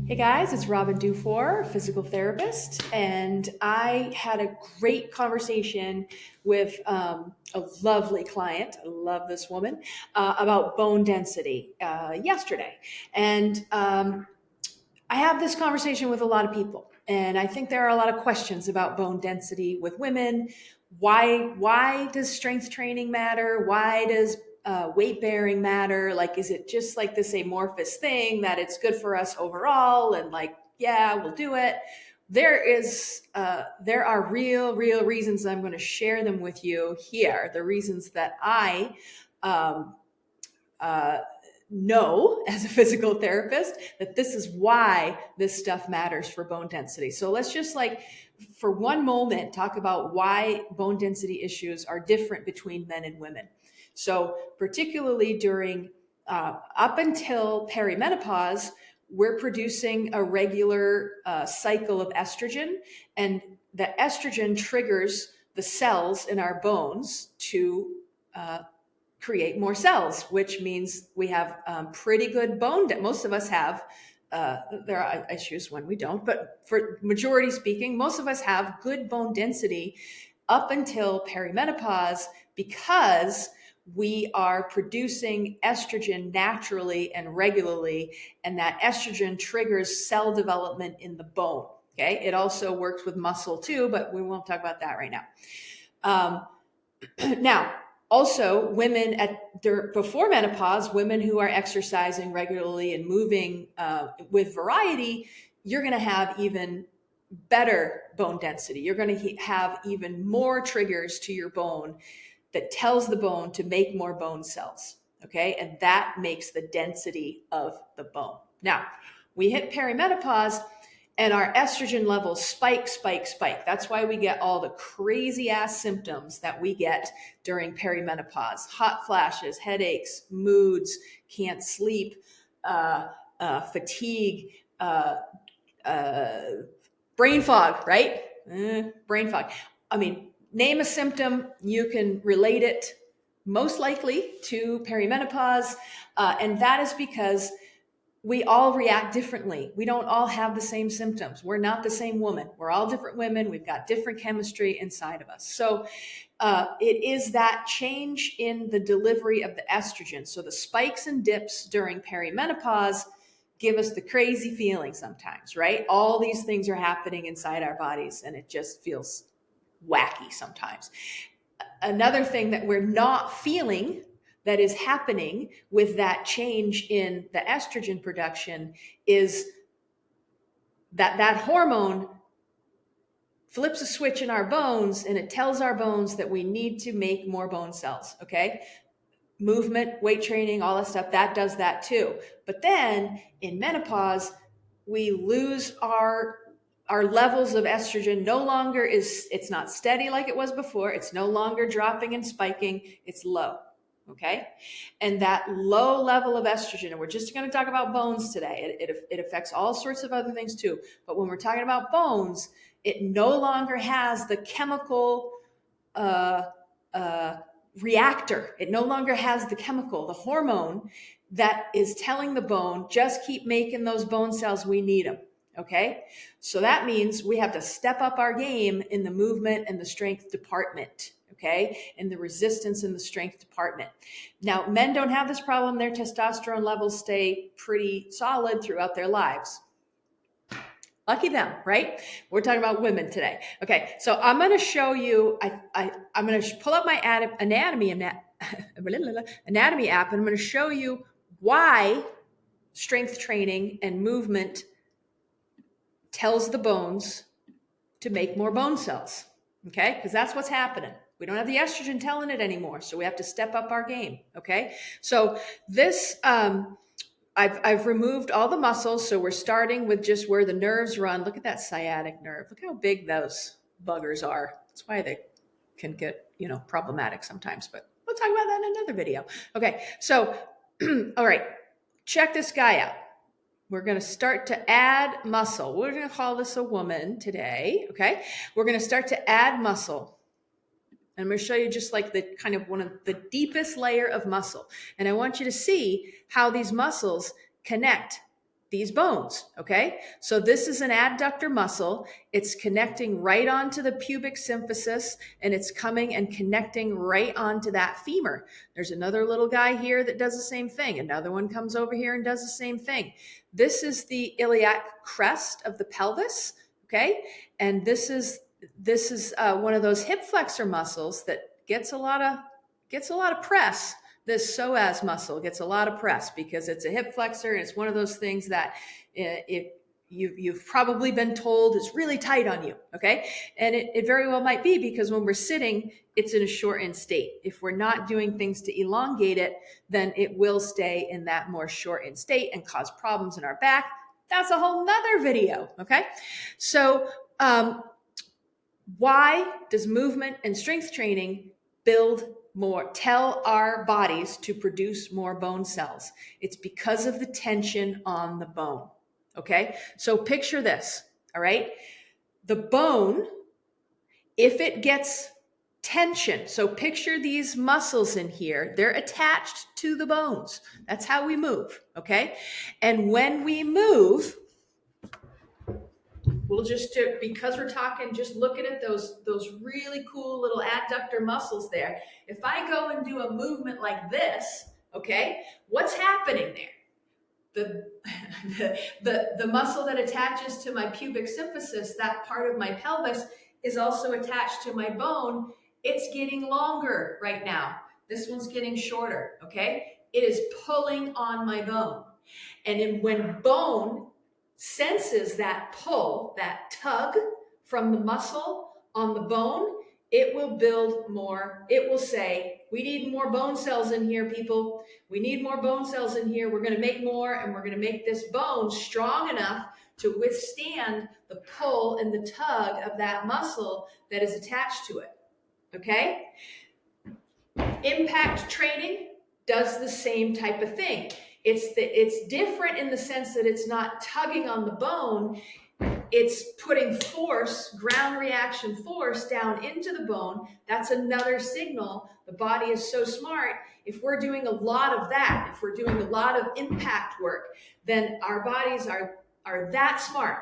Hey guys, it's Robin Dufour, physical therapist, and I had a great conversation with a lovely client. I love this woman about bone density yesterday, and I have this conversation with a lot of people, and I think there are a lot of questions about bone density with women. Why does strength training matter? Why does weight bearing matter? Like, is it just like this amorphous thing that it's good for us overall? And like, yeah, we'll do it. There are real reasons. I'm going to share them with you here. The reasons that I um, uh, know as a physical therapist that this is why this stuff matters for bone density. So let's just like for one moment talk about why bone density issues are different between men and women. So particularly during up until perimenopause, we're producing a regular cycle of estrogen, and the estrogen triggers the cells in our bones to create more cells, which means we have pretty good bone. Most of us have. There are issues when we don't, but for majority speaking, most of us have good bone density up until perimenopause because we are producing estrogen naturally and regularly, and that estrogen triggers cell development in the bone. Okay, it also works with muscle too, but we won't talk about that right now. Now, also, women before menopause, women who are exercising regularly and moving with variety, you're going to have even better bone density. You're going to have even more triggers to your bone that tells the bone to make more bone cells. Okay, and that makes the density of the bone. Now, we hit perimenopause and our estrogen levels spike. That's why we get all the crazy ass symptoms that we get during perimenopause: hot flashes, headaches, moods, can't sleep, fatigue, brain fog, right? Brain fog. I mean, name a symptom, you can relate it most likely to perimenopause, and that is because we all react differently. We don't all have the same symptoms. We're not the same woman. We're all different women. We've got different chemistry inside of us. So it is that change in the delivery of the estrogen. So the spikes and dips during perimenopause give us the crazy feeling sometimes, right? All these things are happening inside our bodies, and it just feels wacky sometimes. Another thing that we're not feeling that is happening with that change in the estrogen production is that hormone flips a switch in our bones, and it tells our bones that we need to make more bone cells. Okay, movement, weight training, all that stuff, that does that too. But then in menopause, we lose our levels of estrogen. No longer it's not steady like it was before. It's no longer dropping and spiking. It's low. Okay. And that low level of estrogen, and we're just going to talk about bones today. It affects all sorts of other things too. But when we're talking about bones, it no longer has the chemical reactor. It no longer has the chemical, the hormone that is telling the bone, just keep making those bone cells. We need them. Okay. So that means we have to step up our game in the movement and the strength department. Okay. And the resistance in the strength department. Now, men don't have this problem. Their testosterone levels stay pretty solid throughout their lives. Lucky them, right? We're talking about women today. Okay, so I'm going to show you, I'm going to pull up my anatomy app, and I'm going to show you why strength training and movement tells the bones to make more bone cells. Okay, because that's what's happening. We don't have the estrogen telling it anymore, so we have to step up our game. Okay, so this, I've removed all the muscles, so we're starting with just where the nerves run. Look at that sciatic nerve. Look how big those buggers are. That's why they can get, problematic sometimes, but we'll talk about that in another video. Okay, so, all right, check this guy out. We're going to start to add muscle. We're going to call this a woman today, okay? We're going to start to add muscle. And I'm going to show you just like the kind of one of the deepest layer of muscle. And I want you to see how these muscles connect these bones, okay? So this is an adductor muscle. It's connecting right onto the pubic symphysis, and it's coming and connecting right onto that femur. There's another little guy here that does the same thing. Another one comes over here and does the same thing. This is the iliac crest of the pelvis, okay? And this is one of those hip flexor muscles that gets a lot of press. This psoas muscle gets a lot of press because it's a hip flexor, and it's one of those things that you've probably been told is really tight on you, okay? And it very well might be, because when we're sitting, it's in a shortened state. If we're not doing things to elongate it, then it will stay in that more shortened state and cause problems in our back. That's a whole nother video, okay? So why does movement and strength training tell our bodies to produce more bone cells? It's because of the tension on the bone, okay? So picture this, all right? The bone, if it gets tension, so picture these muscles in here, they're attached to the bones. That's how we move, okay? And when we move, we'll just do, because we're talking, just looking at those really cool little adductor muscles there. If I go and do a movement like this, okay, what's happening there? The muscle that attaches to my pubic symphysis, that part of my pelvis, is also attached to my bone. It's getting longer right now. This one's getting shorter, okay? It is pulling on my bone. And when bone senses that pull, that tug from the muscle on the bone, it will build more. It will say, we need more bone cells in here, people. We need more bone cells in here. We're going to make more, and we're going to make this bone strong enough to withstand the pull and the tug of that muscle that is attached to it. Okay? Impact training does the same type of thing. It's different in the sense that it's not tugging on the bone. It's putting force, ground reaction force, down into the bone. That's another signal. The body is so smart. If we're doing a lot of that, if we're doing a lot of impact work, then our bodies are that smart.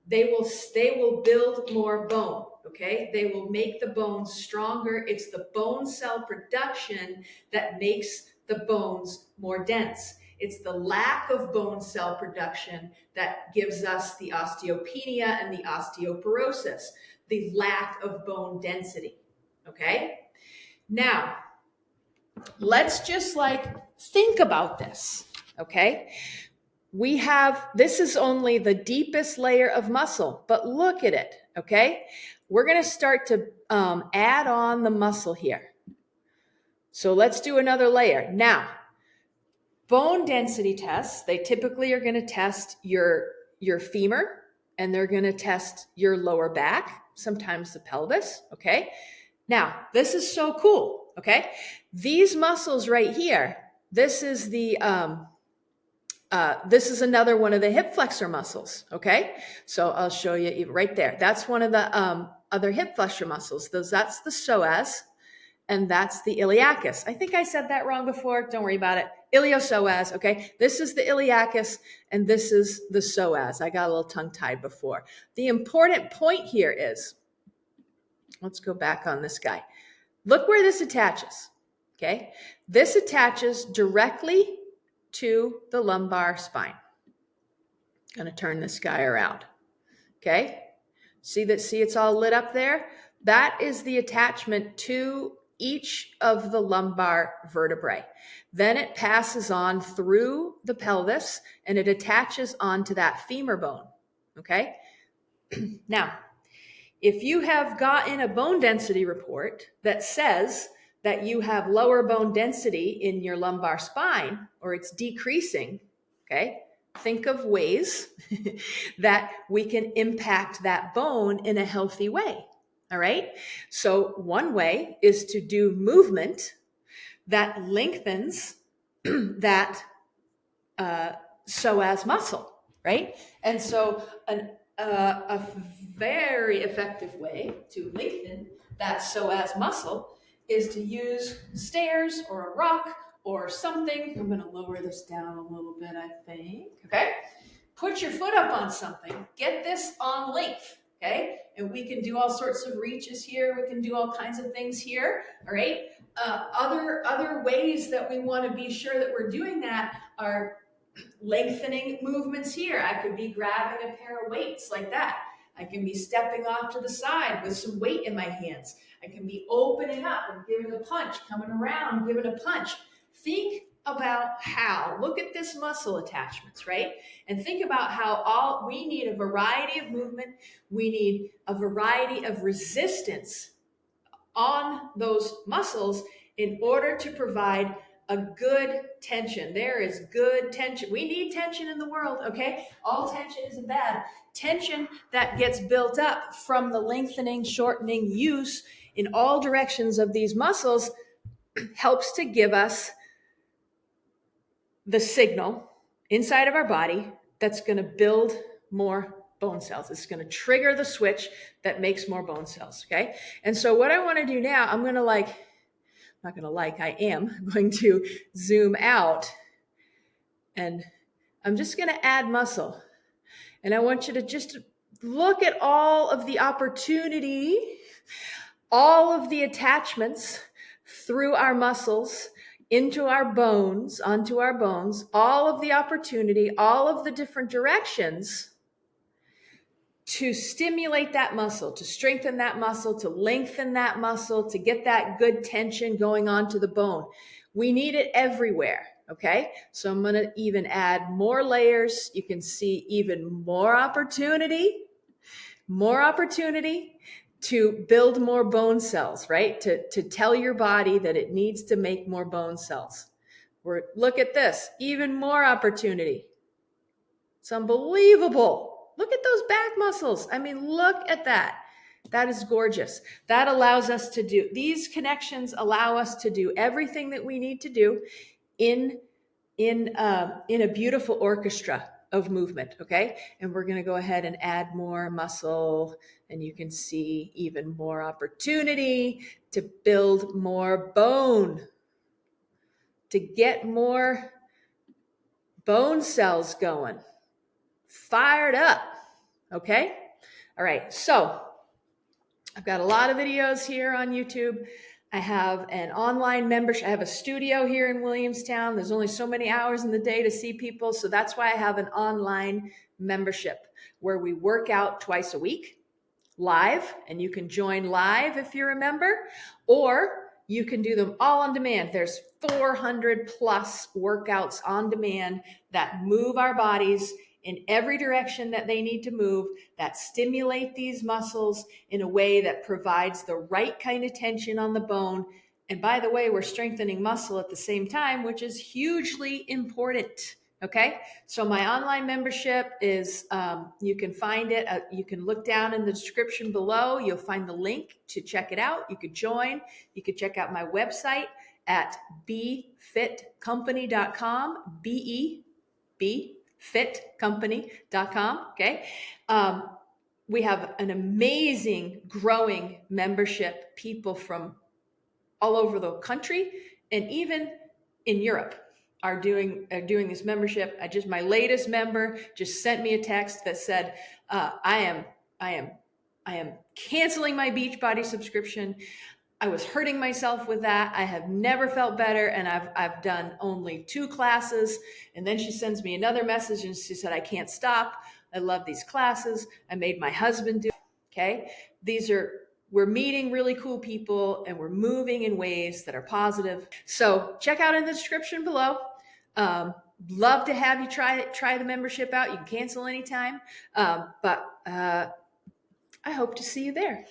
They will build more bone. Okay, they will make the bones stronger. It's the bone cell production that makes the bones more dense. It's the lack of bone cell production that gives us the osteopenia and the osteoporosis, the lack of bone density. Okay, now let's just think about this. Okay, this is only the deepest layer of muscle, but look at it. Okay, we're going to start to add on the muscle here. So let's do another layer. Now, bone density tests, they typically are going to test your femur, and they're going to test your lower back, sometimes the pelvis, okay? Now, this is so cool, okay? These muscles right here, this is another one of the hip flexor muscles, okay? So I'll show you right there. That's one of the other hip flexor muscles. That's the psoas, and that's the iliacus. I think I said that wrong before. Don't worry about it. Iliopsoas, okay? This is the iliacus, and this is the psoas. I got a little tongue-tied before. The important point here is, let's go back on this guy. Look where this attaches, okay? This attaches directly to the lumbar spine. I'm going to turn this guy around, okay? See it's all lit up there? That is the attachment to each of the lumbar vertebrae. Then it passes on through the pelvis, and it attaches onto that femur bone, okay? Now, if you have gotten a bone density report that says that you have lower bone density in your lumbar spine, or it's decreasing, okay, think of ways that we can impact that bone in a healthy way. All right. So one way is to do movement that lengthens that psoas muscle, right? And so a very effective way to lengthen that psoas muscle is to use stairs or a rock or something. I'm going to lower this down a little bit, I think. Okay. put your foot up on something, get this on length, okay? And we can do all sorts of reaches here. We can do all kinds of things here, all right? Other ways that we want to be sure that we're doing that are lengthening movements here. I could be grabbing a pair of weights like that. I can be stepping off to the side with some weight in my hands. I can be opening up and giving a punch, coming around, giving a punch. Think about how, look at this muscle attachments, right? And think about how we need a variety of movement. We need a variety of resistance on those muscles in order to provide a good tension. There is good tension. We need tension in the world, okay? All tension isn't bad. Tension that gets built up from the lengthening, shortening use in all directions of these muscles helps to give us the signal inside of our body that's going to build more bone cells. It's going to trigger the switch that makes more bone cells, okay? And so what I want to do now, I am going to zoom out, and I'm just going to add muscle. And I want you to just look at all of the opportunity, all of the attachments through our muscles into our bones, onto our bones, all of the opportunity, all of the different directions to stimulate that muscle, to strengthen that muscle, to lengthen that muscle, to get that good tension going onto the bone. We need it everywhere, okay? So I'm gonna even add more layers. You can see even more opportunity to build more bone cells, right? To tell your body that it needs to make more bone cells. Look at this, even more opportunity. It's unbelievable. Look at those back muscles. I mean, look at that. That is gorgeous. That allows us to do, these connections allow us to do everything that we need to do in a beautiful orchestra of movement, okay? And we're gonna go ahead and add more muscle, and you can see even more opportunity to build more bone, to get more bone cells going. Fired up, okay? All right, so I've got a lot of videos here on YouTube. I have an online membership. I have a studio here in Williamstown. There's only so many hours in the day to see people, so that's why I have an online membership where we work out twice a week, live, and you can join live if you're a member, or you can do them all on demand. There's 400 plus workouts on demand that move our bodies in every direction that they need to move, that stimulate these muscles in a way that provides the right kind of tension on the bone. And by the way, we're strengthening muscle at the same time, which is hugely important. Okay, so my online membership is, you can find it, you can look down in the description below. You'll find the link to check it out. You could join. You could check out my website at befitcompany.com, befitcompany.com, okay? We have an amazing growing membership, people from all over the country and even in Europe are doing this membership. My latest member just sent me a text that said, I am canceling my Beachbody subscription. I was hurting myself with that. I have never felt better, and I've done only 2 classes. And then she sends me another message, and she said, I can't stop. I love these classes. I made my husband do it. Okay, we're meeting really cool people, and we're moving in ways that are positive. So check out in the description below. Love to have you try the membership out. You can cancel anytime, but I hope to see you there.